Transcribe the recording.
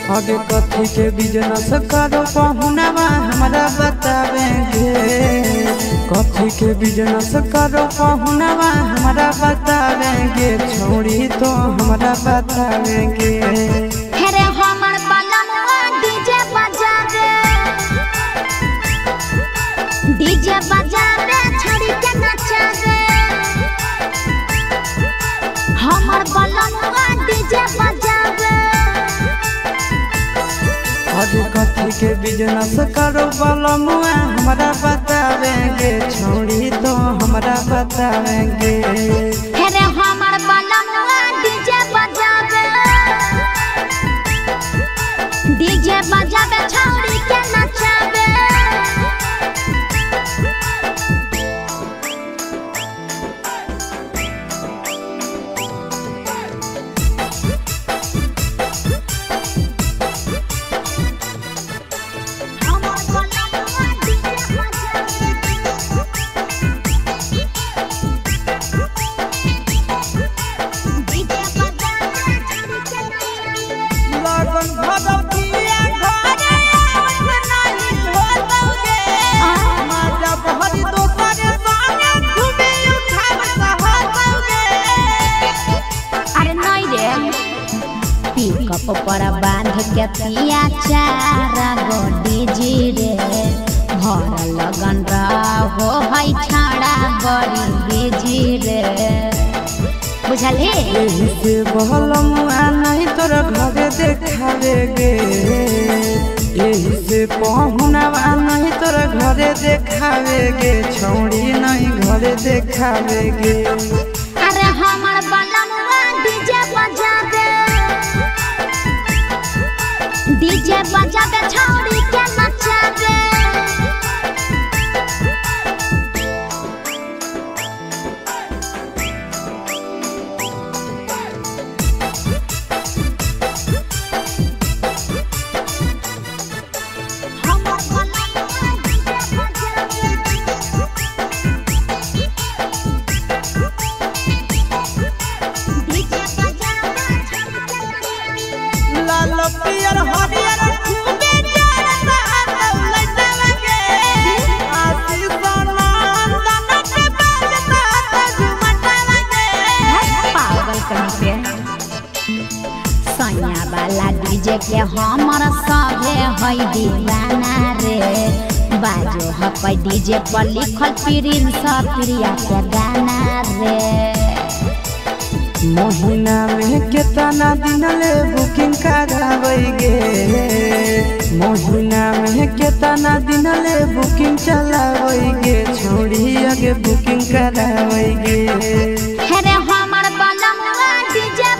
आगे कथी के बिजनेस करो पहुनावा हमरा बतावेंगे। कथी के बिजनेस करो पहुनावा हमरा बतावेंगे। छोड़ी तो हमरा बतावेंगे। डीजे बजावे छड़ी के नचावे हमर बलमुआ डीजे बजावे। आगे कथी के बिजनेस करो बलमुआ हमरा बतावेंगे। छोड़ी तो हमरा बतावेंगे। हमर बलमुआ डीजे बजावे छड़ी के नचावे। पिकअप पर बांध के पिया चारा गोडी जीरे भर लगन रहो है छाड़ा बड़ी बिजीरे बुझले। यही से बलमुआ नहीं तोरा घरे देखावेगे। यही से पहुनावा नहीं तोरा घरे देखावेगे। छौड़ी नहीं घरे देखावेगे। अरे हमर बलमुआ डीजे बजावे छौड़ी के नचावे। लाल पियर हरियर खूबे जरता लटलगे। आसी सनंदन के बजता झुमटलगे। पागल कहीं पे सैया वाला डीजे के हमर सभे है दीवाना रे। बाजो है डीजे पर लिखल प्रिंस प्रिया के गाना रे। महीना में कितना दिन ले बुकिंग करावेगे। महीना में कितना दिन ले बुकिंग चलावेगे। छोड़ी आगे बुकिंग करावेगे। हमर बलमुआ डीजे